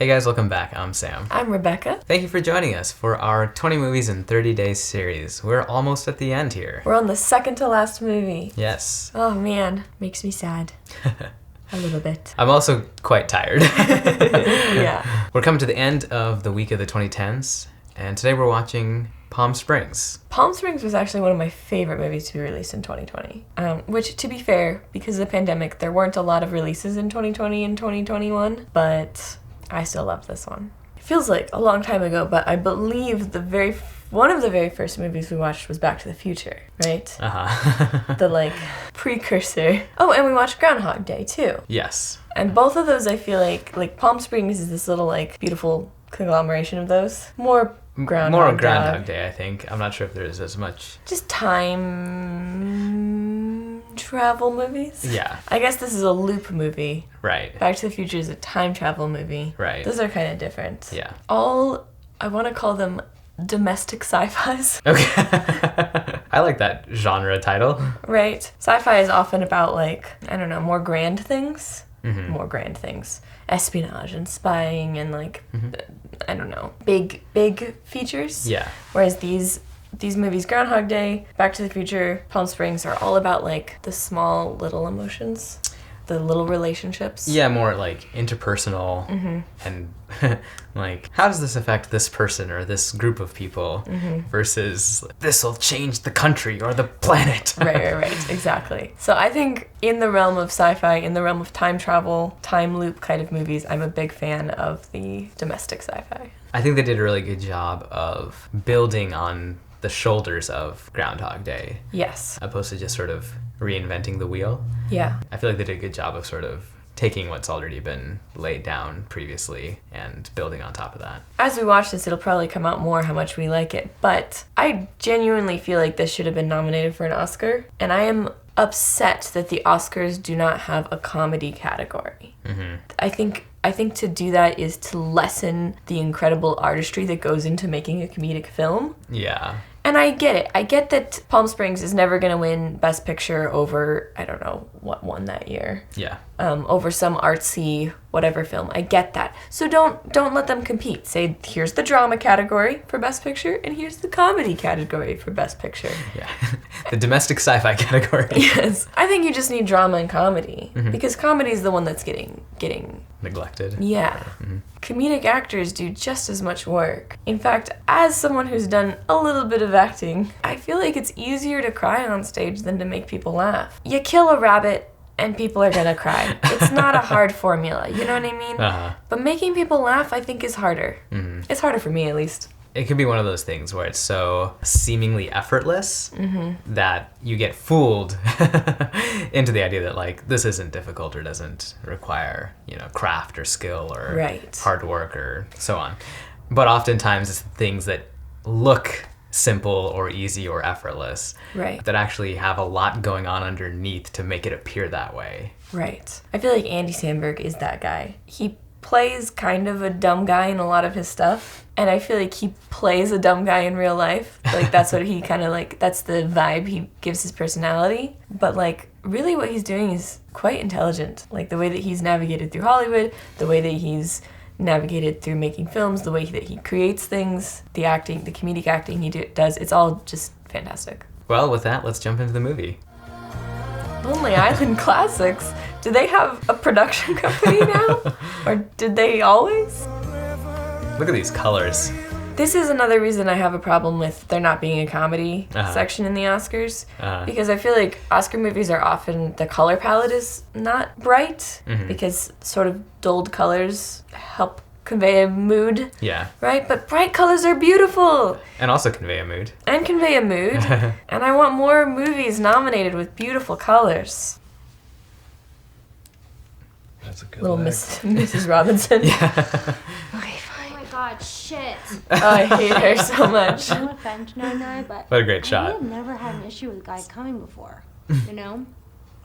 Hey guys, welcome back. I'm Sam. I'm Rebecca. Thank you for joining us for our 20 movies in 30 days series. We're almost at the end here. We're on the second to last movie. Yes. Oh man, makes me sad. A little bit. I'm also quite tired. Yeah. We're coming to the end of the week of the 2010s, and today we're watching Palm Springs. Palm Springs was actually one of my favorite movies to be released in 2020. Which, to be fair, because of the pandemic, there weren't a lot of releases in 2020 and 2021, but I still love this one. It feels like a long time ago, but I believe one of the very first movies we watched was Back to the Future, right? Uh-huh. The, precursor. Oh, and we watched Groundhog Day, too. Yes. And both of those, I feel like Palm Springs is this little, beautiful conglomeration of those. More Groundhog Day, I think. I'm not sure if there's as much. Just time travel movies? Yeah. I guess this is a loop movie. Right. Back to the Future is a time travel movie. Right. Those are kind of different. Yeah. I want to call them domestic sci-fis. Okay. I like that genre title. Right. Sci-fi is often about, more grand things. Mm-hmm. More grand things. Espionage and spying and, big features. Yeah. Whereas these movies, Groundhog Day, Back to the Future, Palm Springs, are all about, the small little emotions. The little relationships. Yeah, more interpersonal and how does this affect this person or this group of people versus this will change the country or the planet. Right, exactly. So I think in the realm of sci-fi, in the realm of time travel, time loop kind of movies, I'm a big fan of the domestic sci-fi. I think they did a really good job of building on the shoulders of Groundhog Day. Yes. Opposed to just sort of reinventing the wheel. Yeah. I feel like they did a good job of sort of taking what's already been laid down previously and building on top of that. As we watch this, it'll probably come out more how much we like it, but I genuinely feel like this should have been nominated for an Oscar, and I am upset that the Oscars do not have a comedy category. Mm-hmm. I think to do that is to lessen the incredible artistry that goes into making a comedic film. Yeah. And I get it. I get that Palm Springs is never going to win Best Picture over, I don't know what won that year. Yeah. Over some artsy whatever film. I get that. So don't let them compete. Say, here's the drama category for Best Picture, and here's the comedy category for Best Picture. Yeah. The domestic sci-fi category. Yes. I think you just need drama and comedy. Mm-hmm. Because comedy is the one that's getting neglected. Yeah. Mm-hmm. Comedic actors do just as much work. In fact, as someone who's done a little bit of acting, I feel like it's easier to cry on stage than to make people laugh. You kill a rabbit and people are gonna cry. It's not a hard formula, you know what I mean? Uh-huh. But making people laugh, I think, is harder. Mm-hmm. It's harder for me, at least. It could be one of those things where it's so seemingly effortless that you get fooled into the idea that this isn't difficult or doesn't require, craft or skill or hard work or so on. But oftentimes it's things that look simple or easy or effortless that actually have a lot going on underneath to make it appear that way. Right. I feel like Andy Samberg is that guy. He plays kind of a dumb guy in a lot of his stuff, and I feel like he plays a dumb guy in real life. That's what he kind of that's the vibe he gives his personality. But really what he's doing is quite intelligent. The way that he's navigated through Hollywood, the way that he's navigated through making films, the way that he creates things, the acting, the comedic acting he does, it's all just fantastic. Well, with that, let's jump into the movie. Lonely Island Classics. Do they have a production company now? Or did they always? Look at these colors. This is another reason I have a problem with there not being a comedy section in the Oscars. Because I feel like Oscar movies are often, the color palette is not bright, because sort of dulled colors help convey a mood. Yeah. Right? But bright colors are beautiful. And also convey a mood. And convey a mood. And I want more movies nominated with beautiful colors. That's a good little Mrs. Robinson. Yeah. Okay, fine. Oh my god, shit. Oh, I hate her so much. No offense, no, but what a great shot. I have never had an issue with guys coming before,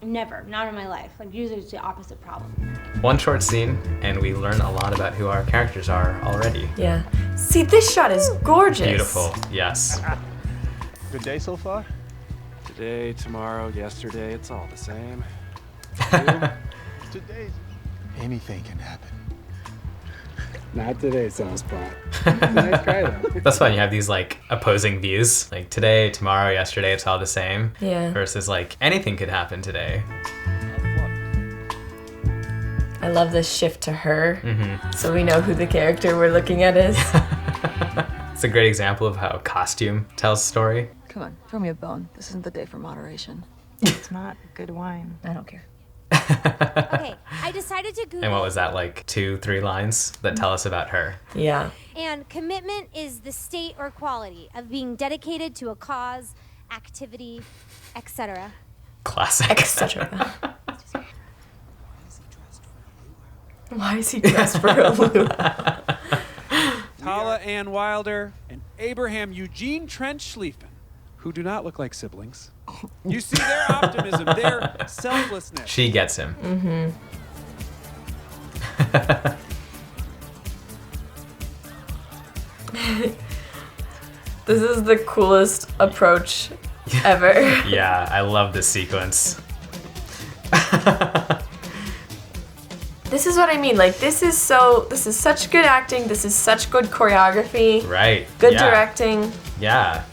Never, not in my life. Usually it's the opposite problem. One short scene, and we learn a lot about who our characters are already. Yeah. See, this shot is gorgeous. Beautiful, yes. Good day so far? Today, tomorrow, yesterday, it's all the same. Today, anything can happen. Not today, Sunspot. Nice try, though. That's fun. You have these like opposing views. Like today, tomorrow, yesterday, it's all the same. Yeah. Versus like anything could happen today. I love this shift to her, so we know who the character we're looking at is. It's a great example of how costume tells a story. Come on, throw me a bone. This isn't the day for moderation. It's not good wine. I don't care. Okay, I decided to Google. And what was that, like 2-3 lines that tell us about her? Yeah. And commitment is the state or quality of being dedicated to a cause, activity, etc. Classic. Etc. Why is he dressed for a luau? Tala Ann Wilder and Abraham Eugene Trench Schlieffen, who do not look like siblings. You see their optimism, their selflessness. She gets him. This is the coolest approach ever. Yeah, I love this sequence. This is what I mean. Like, this is such good acting. This is such good choreography. Right. Good yeah. directing. Yeah.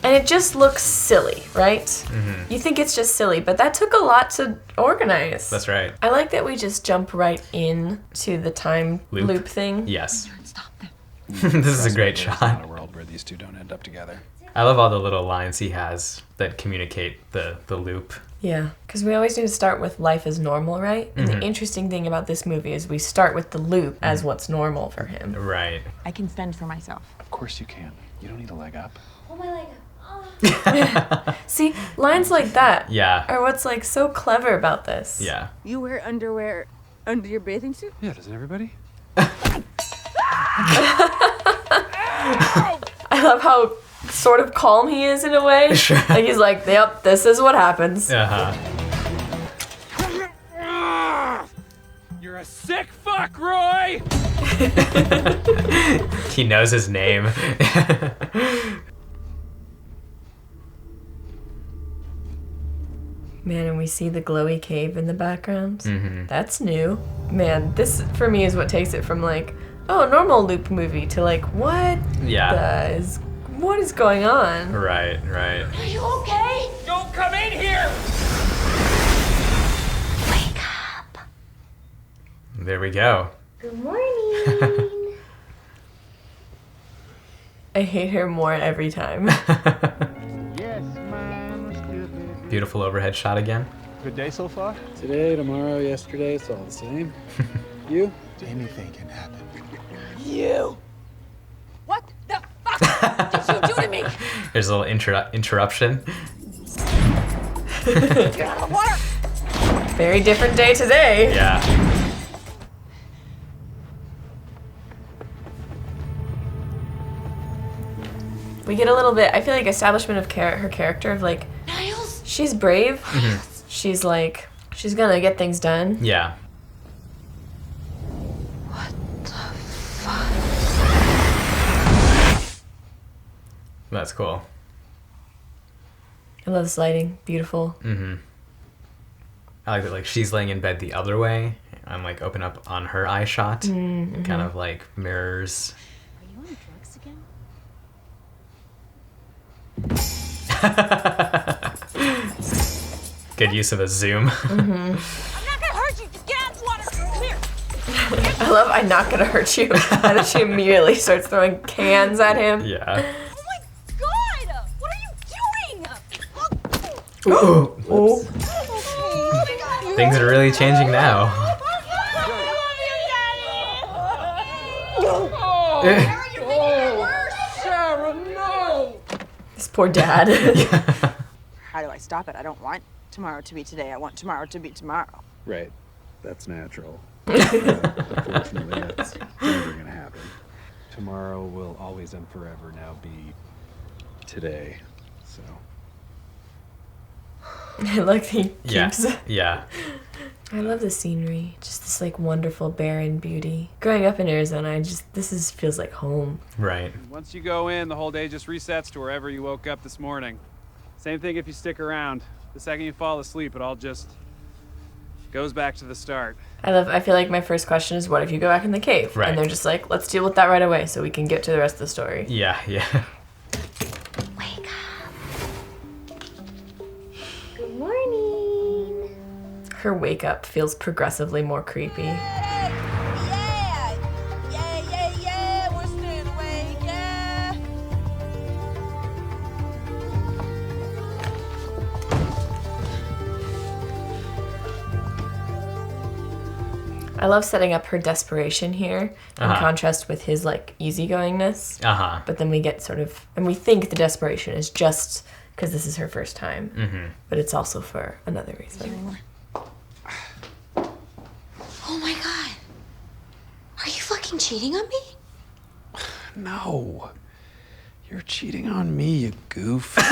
And it just looks silly, right? You think it's just silly, but that took a lot to organize. That's right. I like that we just jump right in to the time loop thing. Yes. Stop them. This is a great There's shot. not a world where these two don't end up together. I love all the little lines he has that communicate the loop. Yeah, because we always need to start with life as normal, right? And the interesting thing about this movie is we start with the loop as what's normal for him. Right. I can fend for myself. Of course you can. You don't need a leg up. Oh my leg. See, lines like that Yeah. are what's like so clever about this. Yeah. You wear underwear under your bathing suit? Yeah, doesn't everybody? I love how sort of calm he is in a way. Sure. Like he's like, yep, this is what happens. Uh-huh. You're a sick fuck, Roy! He knows his name. Man, and we see the glowy cave in the background. That's new. Man, this for me is what takes it from like, oh, normal loop movie to like, what Yeah. what is going on? Right, right. Are you okay? Don't come in here! Wake up. There we go. Good morning. I hate her more every time. Yes, ma'am, stupid. Beautiful overhead shot again. Good day so far? Today, tomorrow, yesterday, it's all the same. You? Anything can happen. You! What the fuck did you do to me? There's a little interruption. Get out of the water! Very different day today. Yeah. We get a little bit, I feel like, establishment of her character of like, Niles. she's brave. She's like, she's gonna get things done. Yeah. That's cool. I love this lighting. Beautiful. I like that, like, she's laying in bed the other way. I'm like, open up on her eye shot. Kind of like mirrors. Are you on drugs again? Good use of a zoom. I'm not gonna hurt you! Just get out of the water! Come here! I love I'm not gonna hurt you. And then she immediately starts throwing cans at him. Yeah. Oh my god! What are you doing? Ooh. Oh. Things are really changing now. Sarah, no! This poor dad. How do I stop it? I don't want tomorrow to be today. I want tomorrow to be tomorrow. Right. That's natural. Unfortunately, that's never gonna happen. Tomorrow will always and forever now be today. So. I like he Yeah. keeps. Yeah. I love the scenery. Just this like wonderful barren beauty. Growing up in Arizona, feels like home. Right. Once you go in, the whole day just resets to wherever you woke up this morning. Same thing if you stick around. The second you fall asleep, it all just Goes back to the start. I feel like my first question is, what if you go back in the cave? Right. And they're just like, let's deal with that right away so we can get to the rest of the story. Yeah. Wake up. Good morning. Her wake up feels progressively more creepy. Yeah! We're staying awake, yeah! I love setting up her desperation here in contrast with his like easygoingness. But then we get sort of, and we think the desperation is just because this is her first time, but it's also for another reason. Oh my god. Are you fucking cheating on me? No. You're cheating on me, you goof. Wait,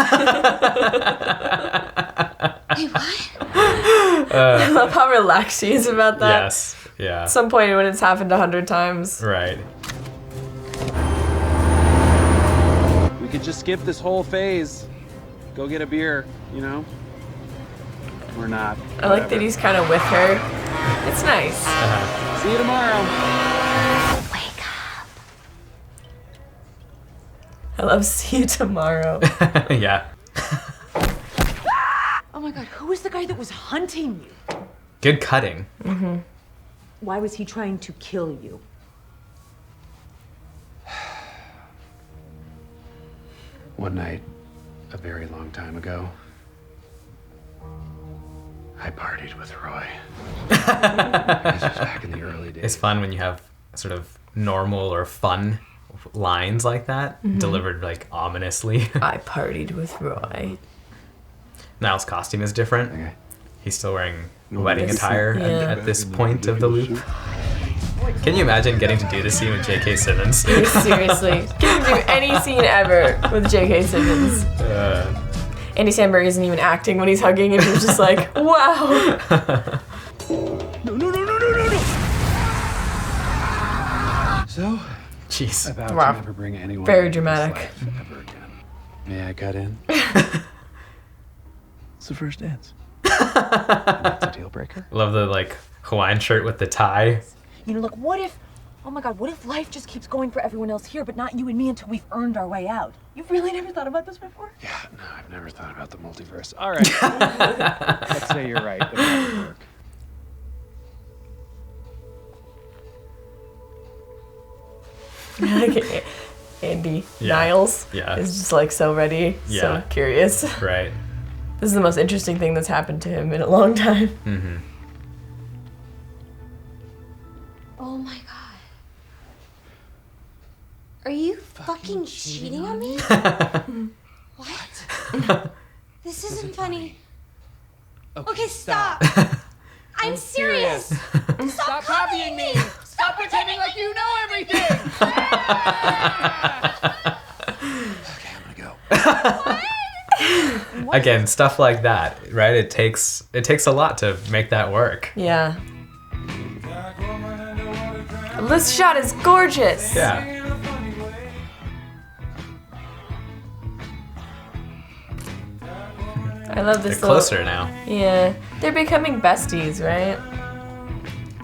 what? I love how relaxed she is about that. Yes. Yeah. At some point when it's happened 100 times. Right. We could just skip this whole phase. Go get a beer, you know? Or not. I like that he's kind of with her. It's nice. See you tomorrow. Wake up. I love see you tomorrow. Yeah. Oh my god, who was the guy that was hunting you? Good cutting. Why was he trying to kill you? One night, a very long time ago, I partied with Roy. This was back in the early days. It's fun when you have sort of normal or fun lines like that delivered like ominously. I partied with Roy. Niall's costume is different. Okay. He's still wearing wedding Yes. attire Yeah. at this point of the loop. Can you imagine getting to do this scene with J.K. Simmons? Seriously. Can do any scene ever with J.K. Simmons. Andy Samberg isn't even acting when he's hugging, and he's just like, wow. No. So, Jeez. I vowed Wow. to never bring anyone Very into this dramatic. life ever again. May I cut in? It's the first dance. That's a deal breaker. Love the like Hawaiian shirt with the tie. You know, look, what if, oh my god, what if life just keeps going for everyone else here, but not you and me until we've earned our way out? You've really never thought about this before? Yeah, no, I've never thought about the multiverse. All right. Let's say you're right. It might work. Andy Yeah. Niles Yeah. is just like so ready, Yeah. so curious. Right. This is the most interesting thing that's happened to him in a long time. Mm-hmm. Oh my god. Are you fucking cheating on me? What? This isn't funny. Okay, stop. I'm serious. Stop copying me. Stop pretending like you know everything! Okay, I'm gonna go. Again, stuff like that, right? It takes a lot to make that work. Yeah. This shot is gorgeous. Yeah. I love this They're closer now. Yeah. They're becoming besties, right?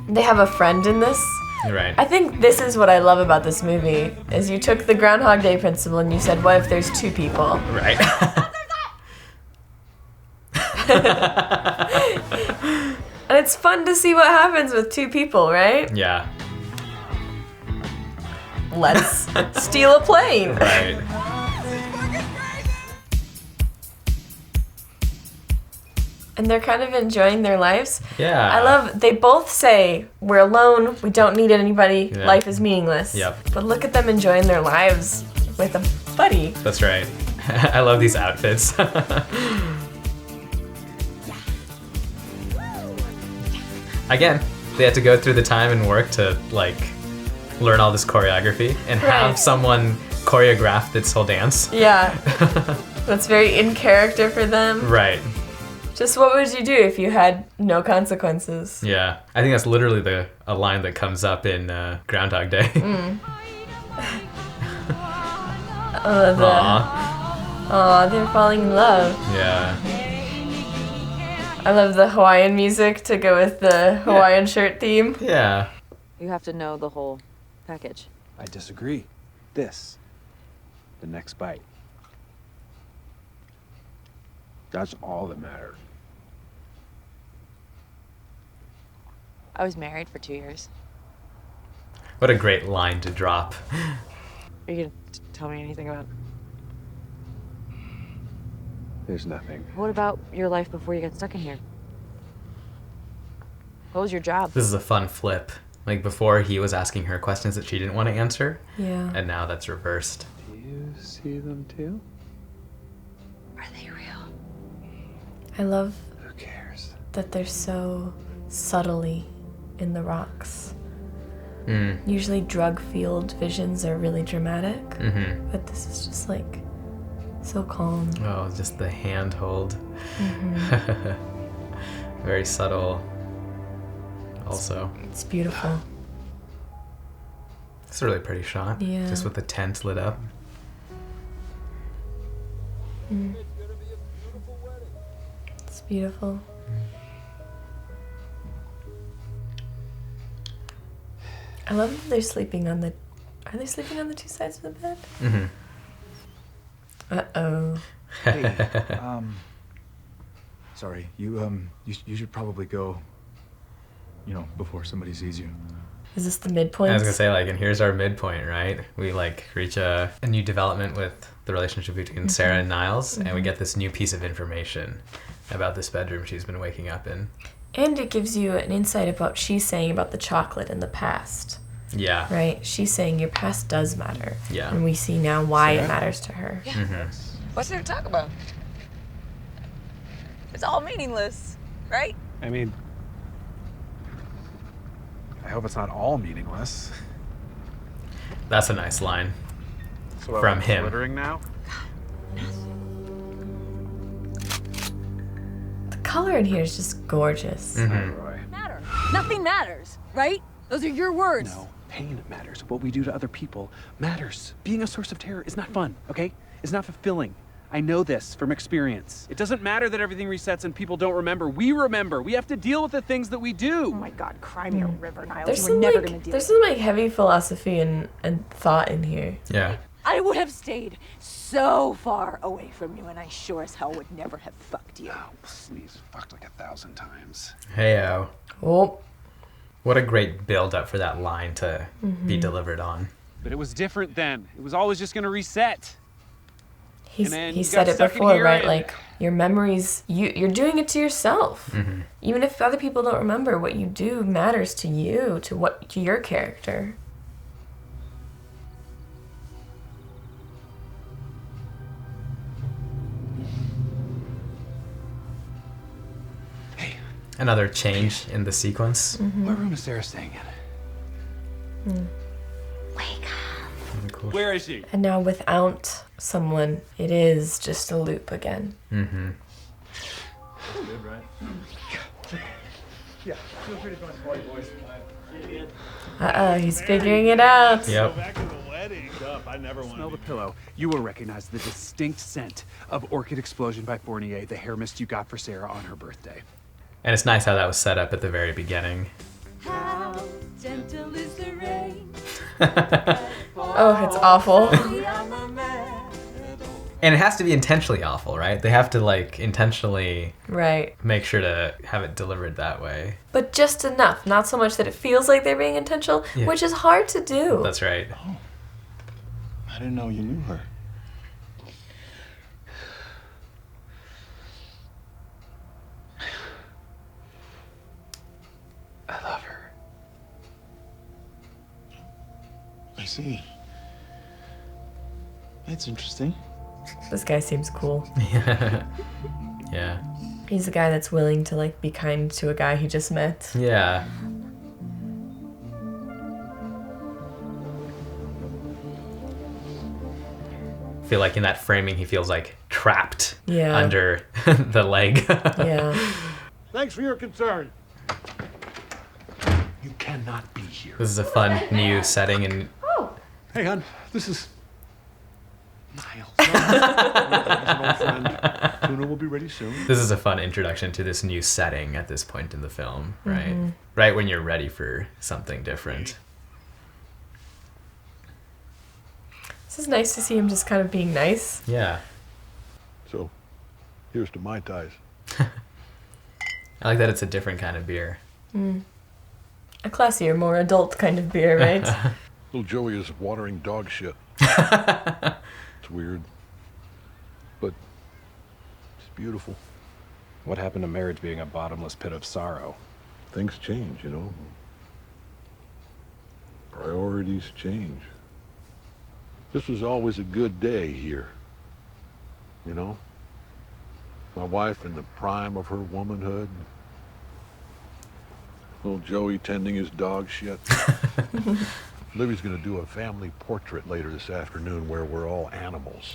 They have a friend in this. You're right. I think this is what I love about this movie, is you took the Groundhog Day principle and you said, what if there's two people? Right. And it's fun to see what happens with two people, right? Yeah. Let's steal a plane. Right. And they're kind of enjoying their lives. Yeah. I love, they both say, we're alone, we don't need anybody, Yeah. life is meaningless. Yep. But look at them enjoying their lives with a buddy. That's right. I love these outfits. Again, they had to go through the time and work to like learn all this choreography and Right. have someone choreograph this whole dance. Yeah. That's very in character for them. Right. Just what would you do if you had no consequences? Yeah. I think that's literally a line that comes up in Groundhog Day. Aw. Aw, they're falling in love. Yeah. I love the Hawaiian music to go with the Hawaiian shirt theme. Yeah. You have to know the whole package. I disagree. This, the next bite. That's all that matters. I was married for 2 years. What a great line to drop. Are you gonna tell me anything about? There's nothing. What about your life before you got stuck in here? What was your job? This is a fun flip. Like before, he was asking her questions that she didn't want to answer, Yeah. and now that's reversed. Do you see them too? Are they real? I love Who cares? that they're so subtly in the rocks. Mm. Usually drug-fueled visions are really dramatic, Mm-hmm. but this is just like so calm. Oh, just the handhold. Mm-hmm. Very subtle. Also, It's beautiful. it's a really pretty shot. Yeah. Just with the tent lit up. It's beautiful. I love that they're sleeping on the... Are they sleeping on the two sides of the bed? Mm-hmm. Uh-oh. Hey, sorry, you should probably go, before somebody sees you. Is this the midpoint? I was gonna say, like, and here's our midpoint, right? We like reach a new development with the relationship between Sarah and Niles, and we get this new piece of information about this bedroom she's been waking up in. And it gives you an insight about she's saying about the chocolate in the past, Yeah. right? She's saying your past does matter. Yeah. And we see now why it matters to her. What's there to talk about? It's all meaningless, right? I mean, I hope it's not all meaningless. That's a nice line. So what, From I'm him. Glittering now? The color in here is just gorgeous. Roy. Matter. Nothing matters, right? Those are your words. No, pain matters. What we do to other people matters. Being a source of terror is not fun, okay? It's not fulfilling. I know this from experience. It doesn't matter that everything resets and people don't remember. We remember. We have to deal with the things that we do. Oh my God, cry me a river, Niles. There's You some were never like, gonna deal there's with some like heavy philosophy and thought in here. Yeah. I would have stayed so far away from you, and I sure as hell would never have fucked you. Oh, please, fucked like 1,000 times. Heyo. Oh, What a great build up for that line to be delivered on. But it was different then. It was always just gonna reset. he then he you said got it stuck in before, here right? and- Like your memories, you're doing it to yourself. Even if other people don't remember, what you do matters to you, to your character. Another change in the sequence. What room is Sarah staying in? Cool. Where is she? And now without someone, it is just a loop again. Mm-hmm. Good, right? Yeah, feel free to join the party, boys. Uh-oh, he's figuring it out. Yep. Back to the wedding. I never wanted Smell the pillow. You will recognize the distinct scent of Orchid Explosion by Fournier, the hair mist you got for Sarah on her birthday. And it's nice how that was set up at the very beginning. How gentle is the rain. Oh, it's awful. And it has to be intentionally awful, right? They have to like intentionally Right. make sure to have it delivered that way. But just enough. Not so much that it feels like they're being intentional, Yeah. which is hard to do. That's right. I didn't know you knew her. I love her. I see. That's interesting. This guy seems cool. Yeah. He's the guy that's willing to like be kind to a guy he just met. Yeah. I feel like in that framing he feels like trapped Yeah. under the leg. Yeah. Thanks for your concern. You cannot be here. This is a fun new setting and Hey, hon, this is Miles. He's an old friend. Tuna will be ready soon. This is a fun introduction to this new setting at this point in the film, right? Right when you're ready for something different. This is nice to see him just kind of being nice. Yeah. So, here's to Mai Tais. I like that it's a different kind of beer. A classier, more adult kind of beer, right? Little Joey is watering dog shit. It's weird. But it's beautiful. What happened to marriage being a bottomless pit of sorrow? Things change, you know. Priorities change. This was always a good day here. You know? My wife in the prime of her womanhood. Little Joey tending his dog shit. Libby's gonna do a family portrait later this afternoon where we're all animals.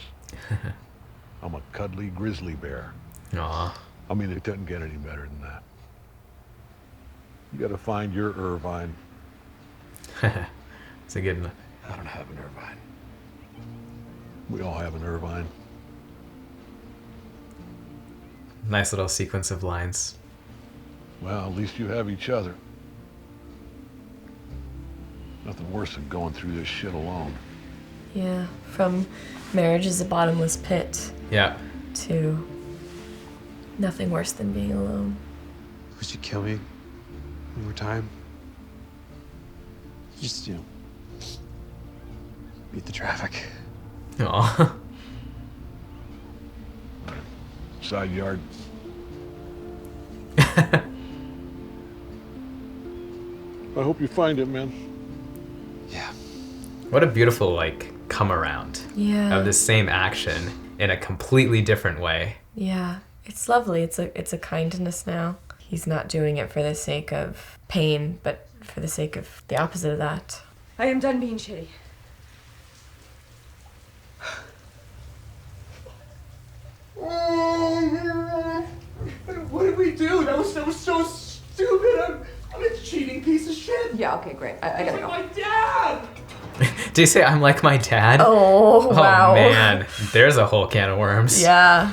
I'm a cuddly grizzly bear. Aw. I mean, it doesn't get any better than that. You gotta find your Irvine. It's a good one. I don't have an Irvine. We all have an Irvine. Nice little sequence of lines. Well, at least you have each other. Nothing worse than going through this shit alone. Yeah, from marriage is a bottomless pit Yeah. to nothing worse than being alone. Would you kill me one more time? Just, you know, beat the traffic. Aw. Side yard. I hope you find it, man. Yeah. What a beautiful, like, come around Yeah. of this same action in a completely different way. Yeah, it's lovely. It's a kindness now. He's not doing it for the sake of pain, but for the sake of the opposite of that. I am done being shitty. What did we do? That was so stupid. I'm a cheating piece of shit. Yeah, okay, great. I gotta go. My dad. Did you say I'm like my dad? Oh, wow. Oh man, there's a whole can of worms. Yeah.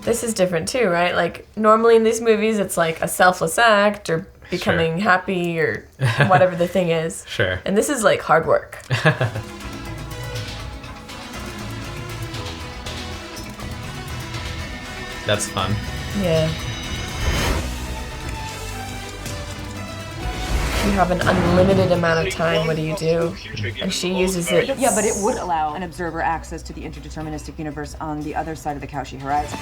This is different too, right? Like, normally in these movies, it's like a selfless act or becoming happy or whatever the thing is. Sure. And this is like hard work. That's fun. Yeah. You have an unlimited amount of time, what do you do? And she uses it. Yeah, but it would allow an observer access to the interdeterministic universe on the other side of the Cauchy horizon.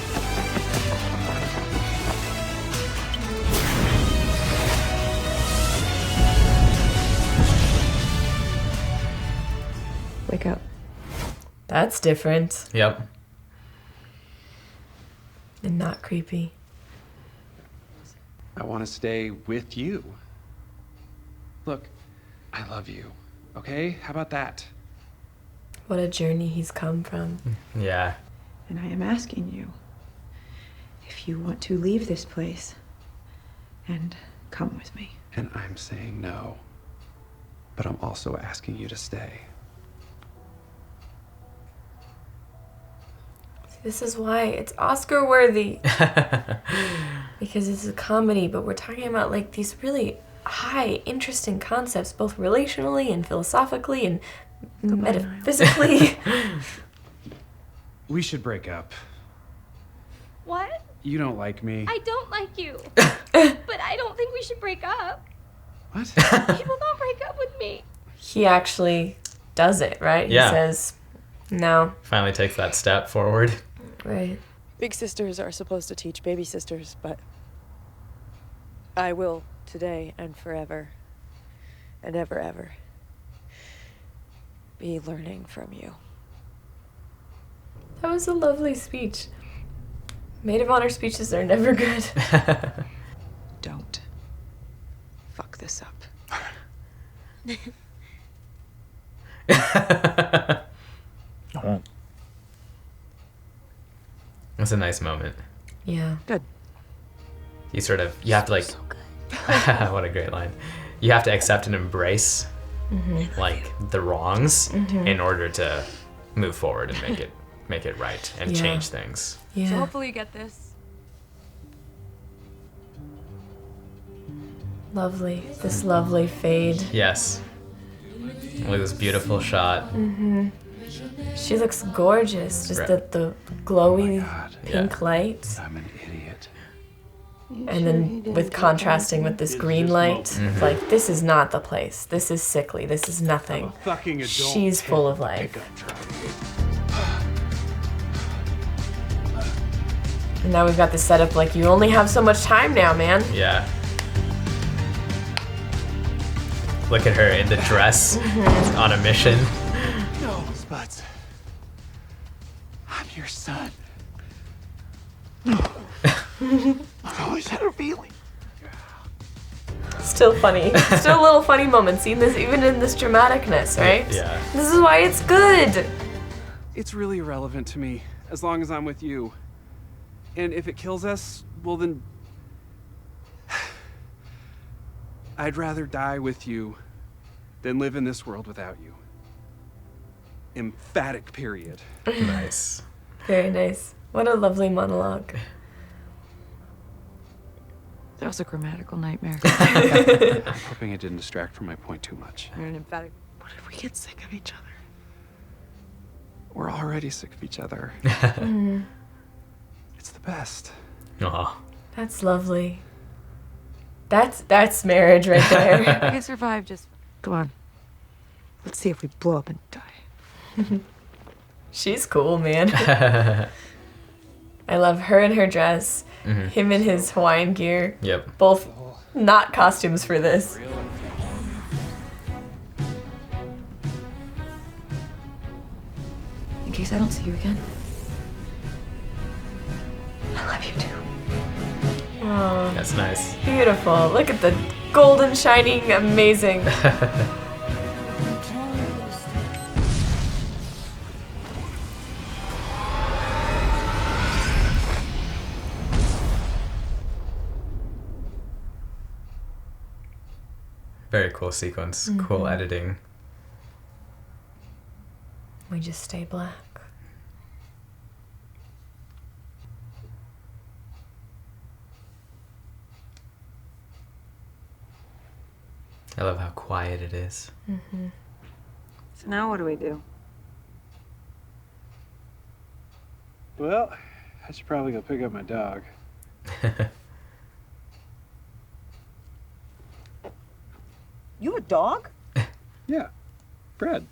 Wake up. That's different Yep. and not creepy. I want to stay with you. Look, I love you. Okay? How about that? What a journey he's come from. Yeah. And I am asking you if you want to leave this place and come with me. And I'm saying no. But I'm also asking you to stay. This is why it's Oscar worthy. Because it's a comedy, but we're talking about like these really high, interesting concepts, both relationally and philosophically and metaphysically. We should break up. What? You don't like me. I don't like you. But I don't think we should break up. What? People don't break up with me. He actually does it, right? Yeah. He says, no. Finally takes that step forward. Right. Big sisters are supposed to teach baby sisters, but I will today and forever and ever be learning from you. That was a lovely speech. Maid of honor speeches are never good. Don't fuck this up. I won't. It's a nice moment. Yeah. Good. You have to like, what a great line. you have to accept and embrace like the wrongs in order to move forward and make it right and change things. Yeah. So hopefully you get this. Lovely. This lovely fade. Yes. Look at this beautiful shot. She looks gorgeous. Just the glowy pink light. I'm an idiot. And then with contrasting with this green light, like this is not the place. This is sickly. This is nothing. Fucking adult. She's full of life. And now we've got the setup like you only have so much time now, man. Yeah. Look at her in the dress on a mission. No, Spuds. I'm your son. I've always had a feeling. Still funny. Still little funny moments. Seeing this even in this dramaticness, right? Yeah. This is why it's good. It's really irrelevant to me as long as I'm with you. And if it kills us, well then I'd rather die with you than live in this world without you. Emphatic period. Nice. Very nice. What a lovely monologue. That was a grammatical nightmare. I'm hoping it didn't distract from my point too much. You're an emphatic. What if we get sick of each other? We're already sick of each other. It's the best. Aw. That's lovely. That's marriage right there. We can survive. Just come on. Let's see if we blow up and die. She's cool, man. I love her in her dress, him in his Hawaiian gear. Yep. Both not costumes for this. In case I don't see you again. I love you too. Oh, That's nice. beautiful. Look at the golden, shining, amazing. Very cool sequence. Cool editing. We just stay black. I love how quiet it is. So now what do we do? Well, I should probably go pick up my dog. You have a dog? Yeah, Fred.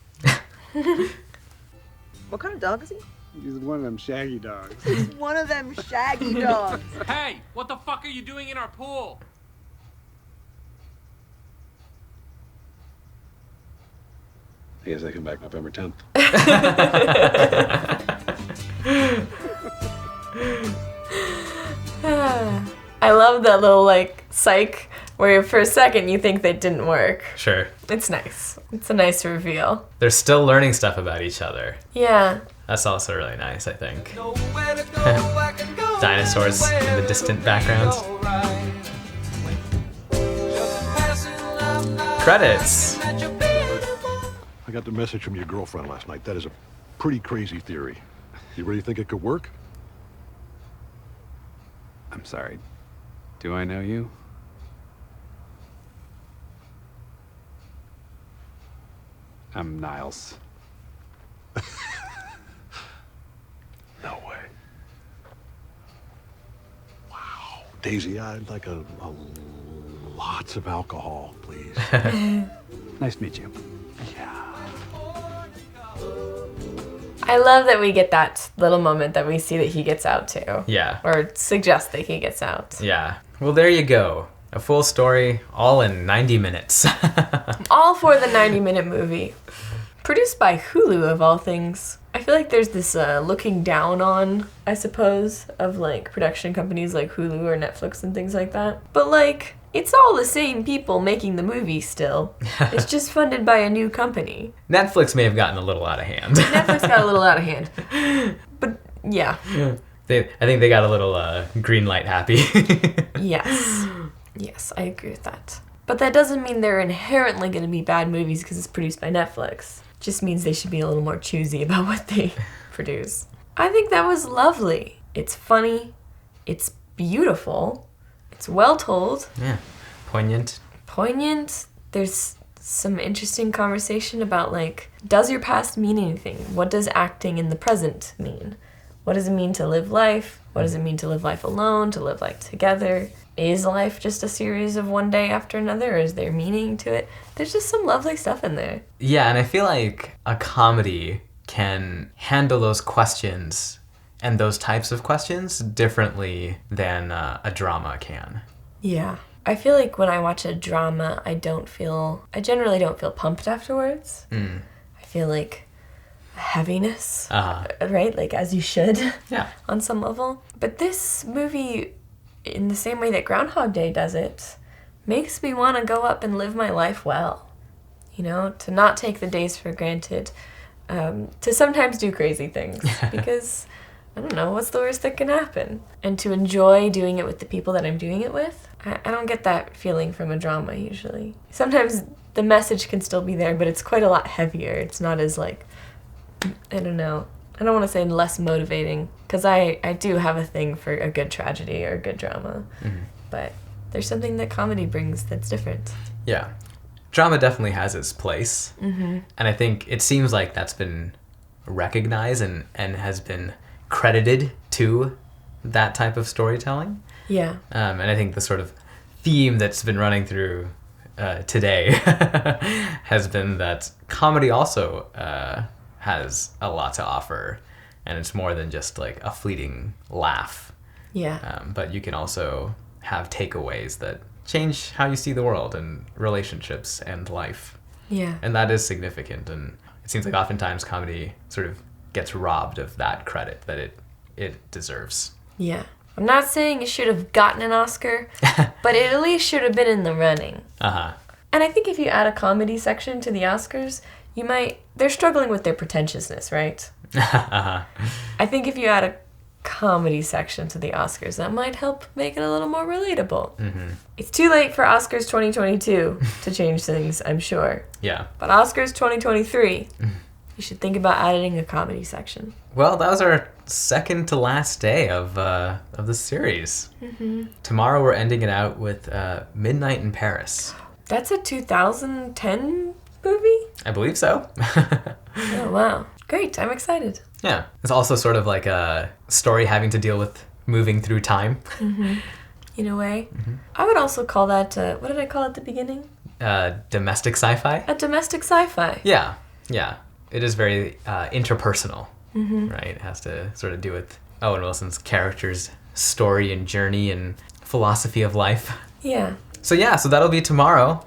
What kind of dog is he? He's one of them shaggy dogs. He's one of them shaggy dogs. Hey, what the fuck are you doing in our pool? I guess I come back November 10th. I love that little like psych where for a second you think they didn't work. Sure. It's nice. It's a nice reveal. They're still learning stuff about each other. Yeah. That's also really nice, I think. Dinosaurs in the distant background. Credits. I got the message from your girlfriend last night. That is a pretty crazy theory. You really think it could work? I'm sorry. Do I know you? I'm Niles. No way. Wow. Daisy, I'd like a lots of alcohol, please. Nice to meet you. I love that we get that little moment that we see that he gets out too. Yeah. Or suggest that he gets out. Yeah. Well, there you go. A full story, all in 90 minutes. All for the 90-minute movie. Produced by Hulu, of all things. I feel like there's this looking down on, I suppose, of like production companies like Hulu or Netflix and things like that. But like, it's all the same people making the movie still. It's just funded by a new company. Netflix may have gotten a little out of hand. Netflix got a little out of hand. But yeah. I think they got a little green light happy. Yes. Yes, I agree with that. But that doesn't mean they're inherently going to be bad movies because it's produced by Netflix. It just means they should be a little more choosy about what they produce. I think that was lovely. It's funny. It's beautiful. It's well told. Yeah. Poignant. Poignant. There's some interesting conversation about, like, does your past mean anything? What does acting in the present mean? What does it mean to live life? What does it mean to live life alone, to live life together? Is life just a series of one day after another, or is there meaning to it? There's just some lovely stuff in there. Yeah, and I feel like a comedy can handle those questions and those types of questions differently than a drama can. Yeah. I feel like when I watch a drama, I generally don't feel pumped afterwards. I feel like a heaviness, right? Like, as you should, on some level. But this movie, in the same way that Groundhog Day does it, makes me want to go up and live my life well. You know, to not take the days for granted, to sometimes do crazy things, because I don't know, what's the worst that can happen? And to enjoy doing it with the people that I'm doing it with. I don't get that feeling from a drama usually. Sometimes the message can still be there, but it's quite a lot heavier. It's not as, like, I don't know. I don't want to say less motivating, because I do have a thing for a good tragedy or a good drama. But there's something that comedy brings that's different. Yeah. Drama definitely has its place. And I think it seems like that's been recognized and has been credited to that type of storytelling. Yeah. And I think the sort of theme that's been running through today has been that comedy also has a lot to offer, and it's more than just like a fleeting laugh. Yeah. But you can also have takeaways that change how you see the world and relationships and life. Yeah. And that is significant, and it seems like oftentimes comedy sort of gets robbed of that credit that it deserves. Yeah. I'm not saying it should have gotten an Oscar, but it at least should have been in the running. And I think if you add a comedy section to the Oscars, they're struggling with their pretentiousness, right? I think if you add a comedy section to the Oscars, that might help make it a little more relatable. It's too late for Oscars 2022 to change things, I'm sure. Yeah. But Oscars 2023, you should think about adding a comedy section. Well, that was our second to last day of the series. Tomorrow we're ending it out with Midnight in Paris. That's a 2010 movie? I believe so. Oh, wow. Great. I'm excited. Yeah. It's also sort of like a story having to deal with moving through time. In a way. I would also call that, what did I call it at the beginning? Domestic sci-fi? A domestic sci-fi. Yeah. Yeah. It is very interpersonal, right? It has to sort of do with Owen Wilson's character's story and journey and philosophy of life. Yeah. So that'll be tomorrow,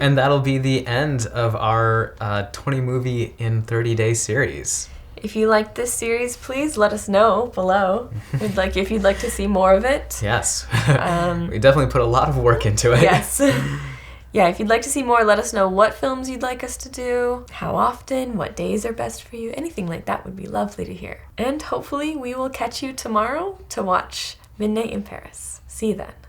and that'll be the end of our 20 movie in 30 day series. If you like this series, please let us know below. If you'd like to see more of it. Yes. We definitely put a lot of work into it. Yes. Yeah, if you'd like to see more, let us know what films you'd like us to do, how often, what days are best for you. Anything like that would be lovely to hear. And hopefully we will catch you tomorrow to watch Midnight in Paris. See you then.